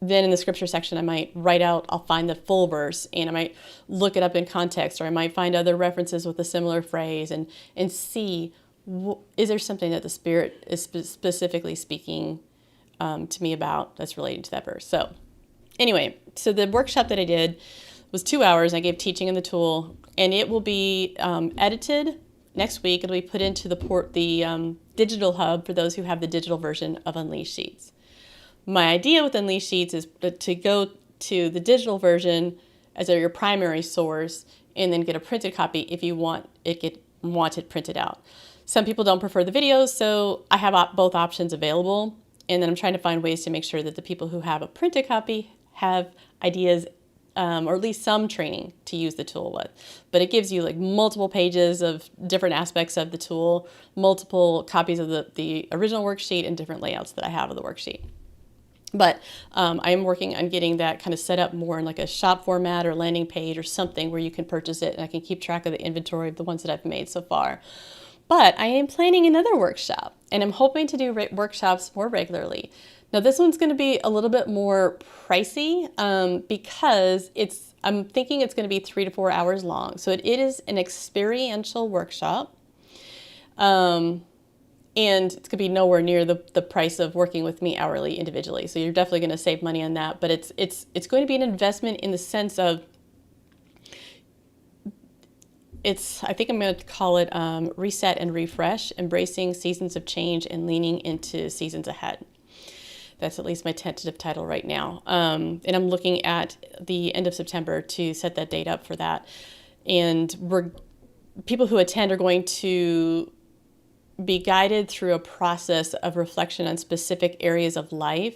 then in the scripture section, I might I'll find the full verse, and I might look it up in context, or I might find other references with a similar phrase and see is there something that the Spirit is specifically speaking to me about that's related to that verse? So anyway, so the workshop that I did was 2 hours. I gave teaching in the tool, and it will be edited next week. It'll be put into the digital hub for those who have the digital version of Unleashed Sheets. My idea with Unleashed Sheets is to go to the digital version as your primary source, and then get a printed copy if you want it printed out. Some people don't prefer the videos, so I have both options available. And then I'm trying to find ways to make sure that the people who have a printed copy have ideas or at least some training to use the tool with. But it gives you like multiple pages of different aspects of the tool, multiple copies of the original worksheet, and different layouts that I have of the worksheet. But I am working on getting that kind of set up more in like a shop format or landing page or something where you can purchase it and I can keep track of the inventory of the ones that I've made so far. But I am planning another workshop, and I'm hoping to do workshops more regularly. Now this one's going to be a little bit more pricey because I'm thinking it's going to be 3 to 4 hours long. So it is an experiential workshop. And it's going to be nowhere near the price of working with me hourly individually. So you're definitely going to save money on that. But it's going to be an investment in the sense of, I think I'm going to call it reset and refresh, embracing seasons of change and leaning into seasons ahead. That's at least my tentative title right now. And I'm looking at the end of September to set that date up for that. And people who attend are going to be guided through a process of reflection on specific areas of life,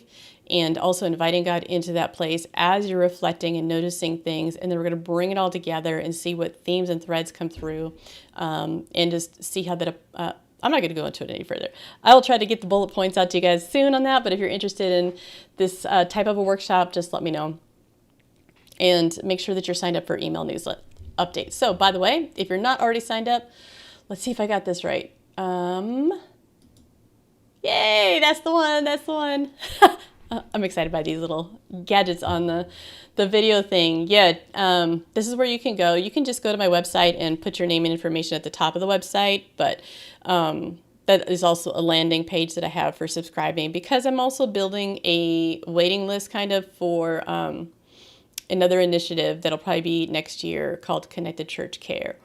and also inviting God into that place as you're reflecting and noticing things. And then we're going to bring it all together and see what themes and threads come through, and just see how that, I'm not going to go into it any further. I will try to get the bullet points out to you guys soon on that, but if you're interested in this type of a workshop, just let me know. And make sure that you're signed up for email newsletter updates. So by the way, if you're not already signed up, let's see if I got this right. Yay, that's the one. I'm excited by these little gadgets on the video thing. Yeah, this is where you can go. You can just go to my website and put your name and information at the top of the website, but that is also a landing page that I have for subscribing, because I'm also building a waiting list kind of for another initiative that'll probably be next year called Connected Church Care.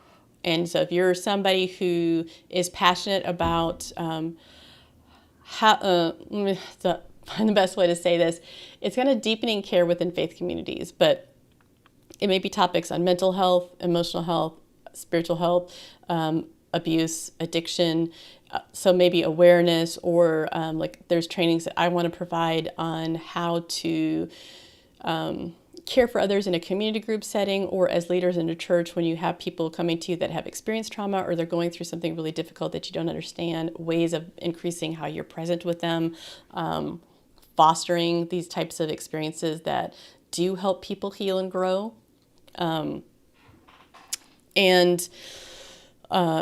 And so if you're somebody who is passionate about the best way to say this, it's kind of deepening care within faith communities, but it may be topics on mental health, emotional health, spiritual health, abuse, addiction, so maybe awareness, or like there's trainings that I want to provide on how to care for others in a community group setting, or as leaders in a church when you have people coming to you that have experienced trauma, or they're going through something really difficult that you don't understand, ways of increasing how you're present with them, fostering these types of experiences that do help people heal and grow, and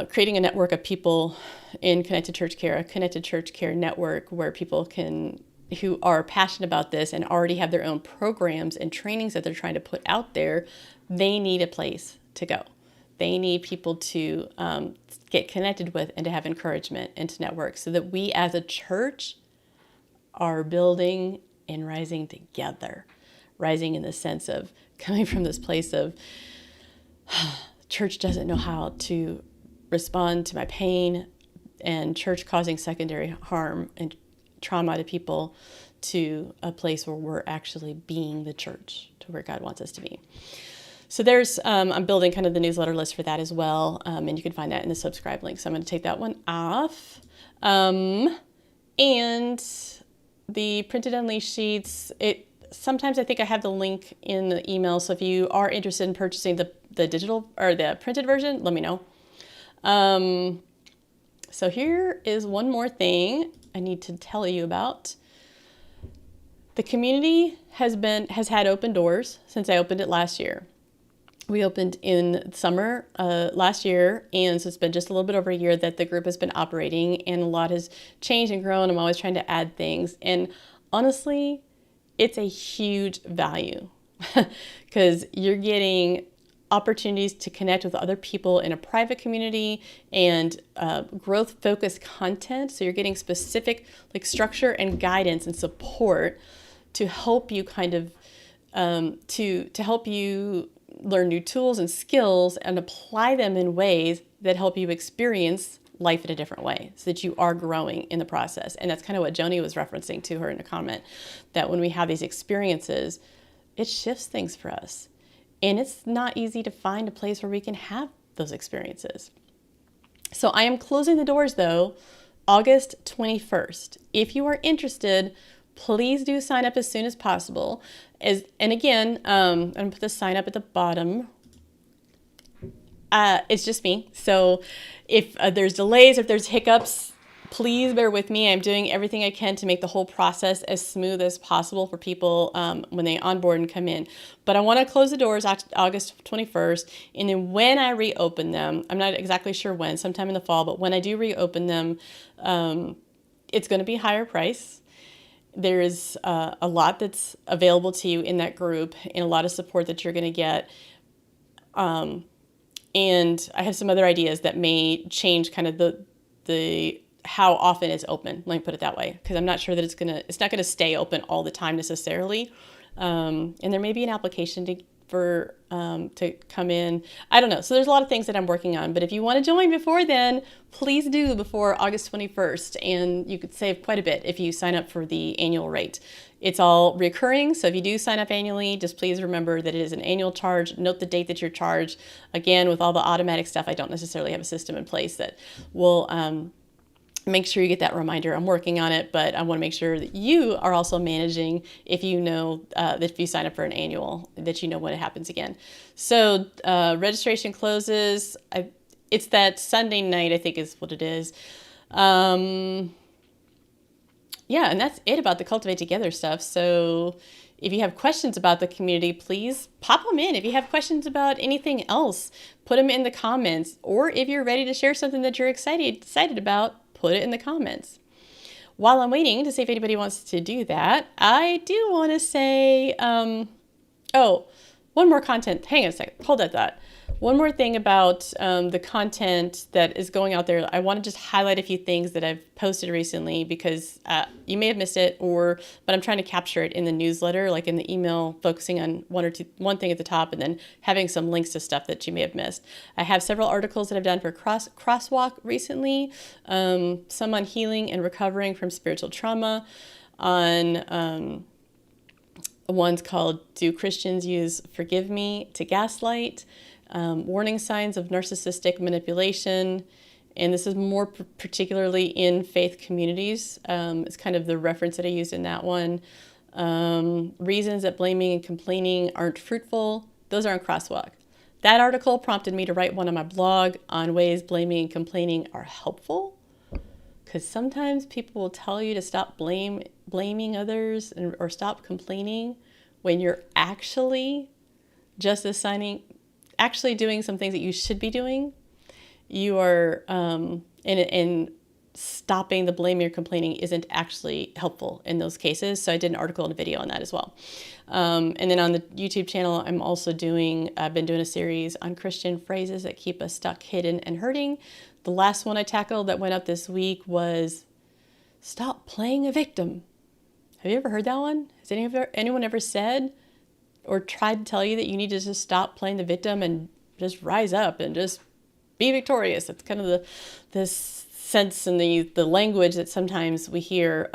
creating a network of people in Connected Church Care, a Connected Church Care network where people who are passionate about this and already have their own programs and trainings that they're trying to put out there, they need a place to go. They need people to get connected with and to have encouragement and to network, so that we as a church are building and rising together. Rising in the sense of coming from this place of church doesn't know how to respond to my pain, and church causing secondary harm and trauma to people, to a place where we're actually being the church, to where God wants us to be. So there's, I'm building kind of the newsletter list for that as well. And you can find that in the subscribe link. So I'm going to take that one off. And the printed Unleashed sheets, sometimes I think I have the link in the email. So if you are interested in purchasing the digital or the printed version, let me know. So here is one more thing I need to tell you about. The community has had open doors since I opened it last year. We opened in summer last year, and so it's been just a little bit over a year that the group has been operating, and a lot has changed and grown. I'm always trying to add things, and honestly, it's a huge value because you're getting opportunities to connect with other people in a private community and growth focused content. So you're getting specific like structure and guidance and support to help you kind of to help you learn new tools and skills and apply them in ways that help you experience life in a different way so that you are growing in the process. And that's kind of what Joni was referencing to her in a comment, that when we have these experiences, it shifts things for us. And it's not easy to find a place where we can have those experiences. So I am closing the doors though, August 21st. If you are interested, please do sign up as soon as possible. And again, I'm going to put the sign up at the bottom. It's just me. So if there's delays, if there's hiccups, please bear with me. I'm doing everything I can to make the whole process as smooth as possible for people when they onboard and come in. But I want to close the doors August 21st. And then when I reopen them, I'm not exactly sure when, sometime in the fall, but when I do reopen them, it's going to be higher price. There is a lot that's available to you in that group and a lot of support that you're going to get. And I have some other ideas that may change kind of the how often it's open. Let me put it that way, because I'm not sure that it's not gonna stay open all the time necessarily. And there may be an application to come in. I don't know. So there's a lot of things that I'm working on. But if you want to join before then, please do before August 21st, and you could save quite a bit if you sign up for the annual rate. It's all recurring, so if you do sign up annually, just please remember that it is an annual charge. Note the date that you're charged. Again, with all the automatic stuff, I don't necessarily have a system in place that will make sure you get that reminder. I'm working on it, but I want to make sure that you are also managing if you know that if you sign up for an annual, that you know when it happens again. So registration closes. It's that Sunday night, I think is what it is. Yeah, and that's it about the Cultivate Together stuff. So if you have questions about the community, please pop them in. If you have questions about anything else, put them in the comments. Or if you're ready to share something that you're excited about, put it in the comments. While I'm waiting to see if anybody wants to do that, I do want to say, one more content. Hang on a second. Hold that thought. One more thing about the content that is going out there. I want to just highlight a few things that I've posted recently because you may have missed it, but I'm trying to capture it in the newsletter, like in the email, focusing on one thing at the top and then having some links to stuff that you may have missed. I have several articles that I've done for Crosswalk recently, some on healing and recovering from spiritual trauma, on one's called Do Christians Use Forgive Me to Gaslight? Warning signs of narcissistic manipulation, and this is more particularly in faith communities. It's kind of the reference that I used in that one. Reasons that blaming and complaining aren't fruitful. Those are on Crosswalk. That article prompted me to write one on my blog on ways blaming and complaining are helpful, because sometimes people will tell you to stop blaming others or stop complaining when you're actually actually doing some things that you should be doing. You are, and stopping the blaming or complaining isn't actually helpful in those cases. So I did an article and a video on that as well. And then on the YouTube channel, I've been doing a series on Christian phrases that keep us stuck, hidden, and hurting. The last one I tackled that went up this week was stop playing a victim. Have you ever heard that one? Has anyone ever said or tried to tell you that you need to just stop playing the victim and just rise up and just be victorious? That's kind of the sense and the language that sometimes we hear.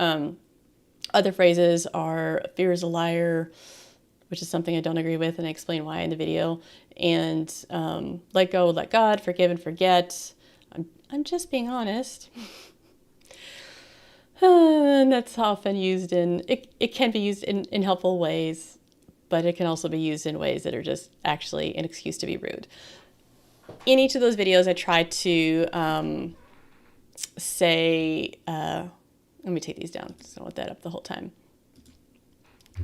Other phrases are fear is a liar, which is something I don't agree with, and I explain why in the video. And let go, let God, forgive and forget. I'm just being honest. And that's often used it can be used in helpful ways, but it can also be used in ways that are just actually an excuse to be rude. In each of those videos, I try to say, let me take these down, because I don't want that up the whole time.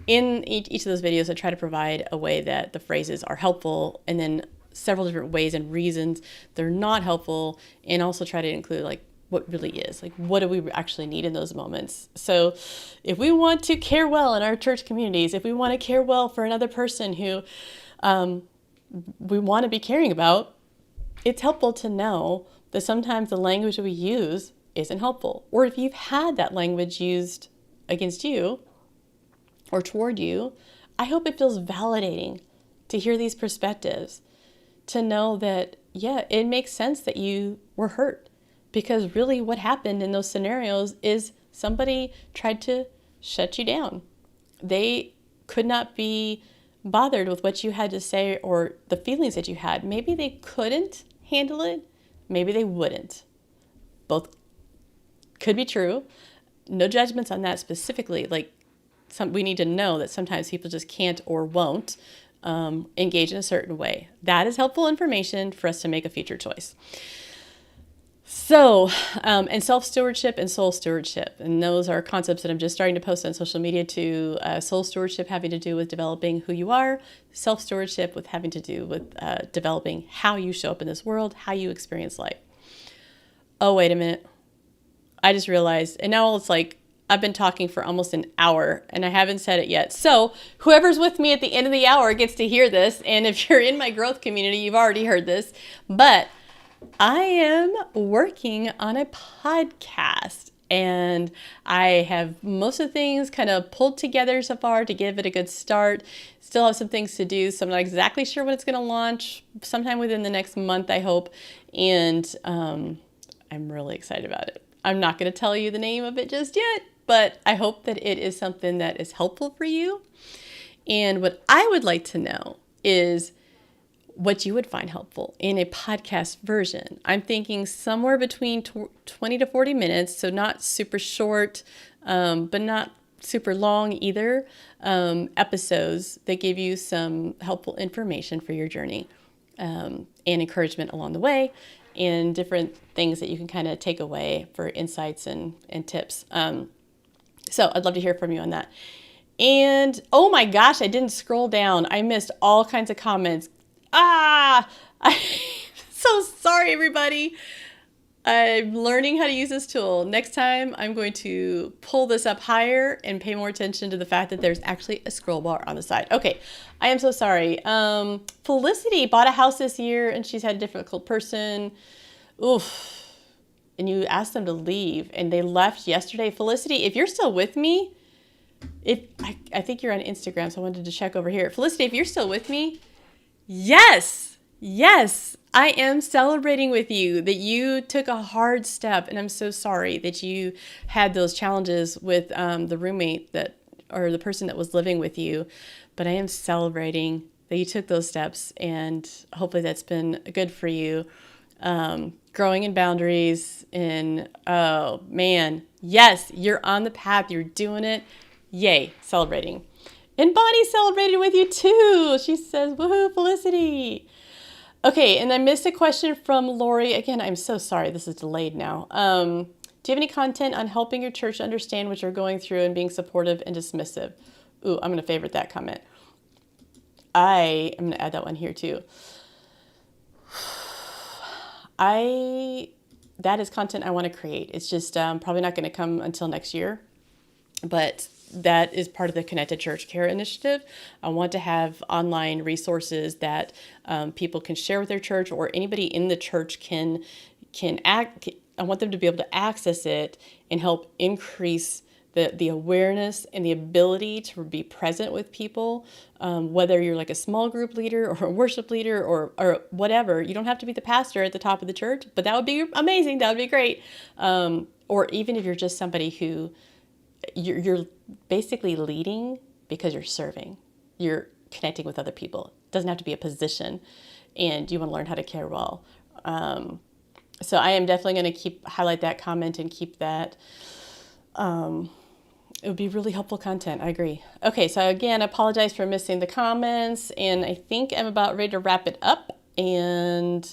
In each of those videos, I try to provide a way that the phrases are helpful, and then several different ways and reasons they're not helpful, and also try to include like what really is, like what do we actually need in those moments. So if we want to care well in our church communities, if we want to care well for another person who we want to be caring about, it's helpful to know that sometimes the language that we use isn't helpful. Or if you've had that language used against you or toward you, I hope it feels validating to hear these perspectives, to know that, yeah, it makes sense that you were hurt, because really what happened in those scenarios is somebody tried to shut you down. They could not be bothered with what you had to say or the feelings that you had. Maybe they couldn't handle it. Maybe they wouldn't. Both could be true. No judgments on that specifically. Like, we need to know that sometimes people just can't or won't engage in a certain way. That is helpful information for us to make a future choice. So, and self-stewardship and soul stewardship. And those are concepts that I'm just starting to post on social media too. Soul stewardship having to do with developing who you are. Self-stewardship with having to do with developing how you show up in this world, how you experience life. Oh, wait a minute. I just realized, and now it's like, I've been talking for almost an hour and I haven't said it yet. So whoever's with me at the end of the hour gets to hear this. And if you're in my growth community, you've already heard this. But I am working on a podcast and I have most of the things kind of pulled together so far to give it a good start. Still have some things to do, so I'm not exactly sure when it's going to launch. Sometime within the next month, I hope. And I'm really excited about it. I'm not going to tell you the name of it just yet, but I hope that it is something that is helpful for you. And what I would like to know is what you would find helpful in a podcast version. I'm thinking somewhere between 20 to 40 minutes, so not super short, but not super long either, episodes that give you some helpful information for your journey, and encouragement along the way, and different things that you can kind of take away for insights and tips. So I'd love to hear from you on that. And oh my gosh, I didn't scroll down. I missed all kinds of comments. I'm so sorry, everybody. I'm learning how to use this tool. Next time, I'm going to pull this up higher and pay more attention to the fact that there's actually a scroll bar on the side. Okay, I am so sorry. Felicity bought a house this year and she's had a difficult person. Oof. And you asked them to leave and they left yesterday. Felicity, if you're still with me, I think you're on Instagram, so I wanted to check over here. Felicity, if you're still with me, yes, I am celebrating with you that you took a hard step, and I'm so sorry that you had those challenges with the roommate or the person that was living with you, but I am celebrating that you took those steps, and hopefully that's been good for you. Growing in boundaries, and oh man, yes, you're on the path, you're doing it. Yay, celebrating. And Bonnie celebrated with you too. She says, woohoo, Felicity. Okay, and I missed a question from Lori. Again, I'm so sorry, this is delayed now. Do you have any content on helping your church understand what you're going through and being supportive and dismissive? Ooh, I'm gonna favorite that comment. I'm gonna add that one here too. That is content I wanna create. It's just probably not gonna come until next year, but that is part of the Connected Church Care Initiative. I want to have online resources that people can share with their church, or anybody in the church can I want them to be able to access it and help increase the awareness and the ability to be present with people, whether you're like a small group leader or a worship leader or whatever. You don't have to be the pastor at the top of the church, but that would be amazing. That would be great. Or even if you're just somebody who you're basically leading because you're serving. You're connecting with other people. It doesn't have to be a position, and you want to learn how to care well. So I am definitely going to highlight that comment and keep that. It would be really helpful content. I agree. Okay, so again, I apologize for missing the comments, and I think I'm about ready to wrap it up. And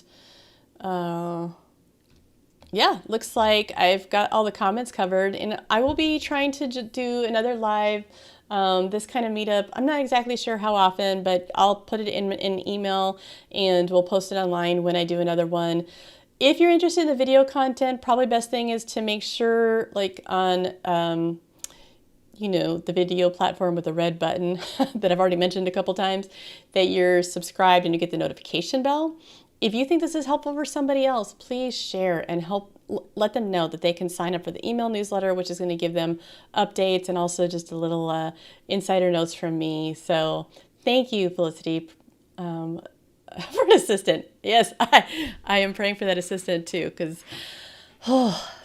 yeah, looks like I've got all the comments covered, and I will be trying to do another live, this kind of meetup. I'm not exactly sure how often, but I'll put it in an email and we'll post it online when I do another one. If you're interested in the video content, probably best thing is to make sure, like on the video platform with the red button that I've already mentioned a couple times, that you're subscribed and you get the notification bell. If you think this is helpful for somebody else, please share and let them know that they can sign up for the email newsletter, which is going to give them updates and also just a little insider notes from me. So thank you, Felicity, for an assistant. Yes, I am praying for that assistant too, because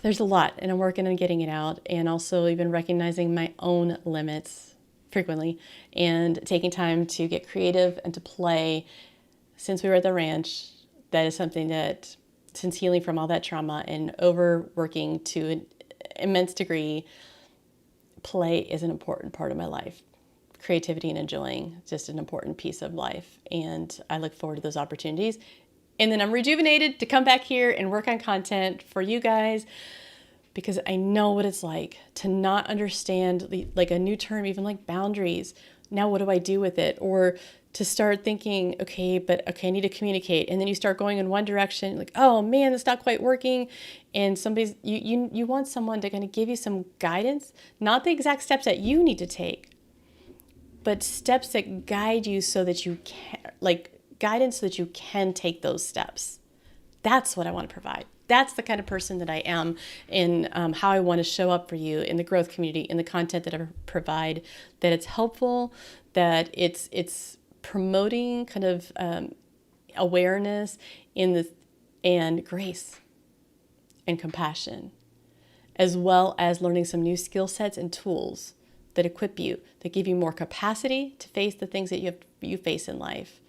there's a lot, and I'm working on getting it out, and also even recognizing my own limits frequently and taking time to get creative and to play. Since we were at the ranch, that is something that, since healing from all that trauma and overworking to an immense degree, play is an important part of my life. Creativity and enjoying, just an important piece of life. And I look forward to those opportunities. And then I'm rejuvenated to come back here and work on content for you guys, because I know what it's like to not understand, like a new term, even like boundaries. Now what do I do with it? Or to start thinking, okay, I need to communicate. And then you start going in one direction, like, oh man, it's not quite working. And you want someone to kind of give you some guidance, not the exact steps that you need to take, but steps that guide you so that you can, guidance so that you can take those steps. That's what I want to provide. That's the kind of person that I am in how I want to show up for you in the growth community, in the content that I provide, that it's helpful, that it's promoting kind of awareness and grace and compassion, as well as learning some new skill sets and tools that equip you, that give you more capacity to face the things that you face in life.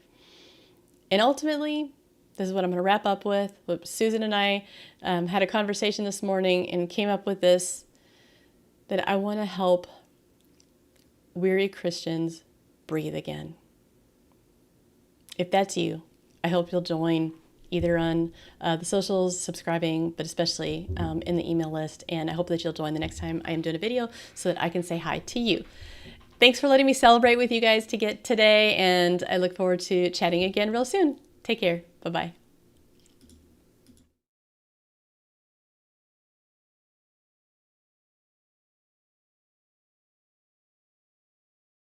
And ultimately, this is what I'm going to wrap up with. Susan and I had a conversation this morning and came up with this, that I want to help weary Christians breathe again. If that's you, I hope you'll join either on the socials, subscribing, but especially in the email list. And I hope that you'll join the next time I am doing a video so that I can say hi to you. Thanks for letting me celebrate with you guys today, and I look forward to chatting again real soon. Take care. Bye-bye.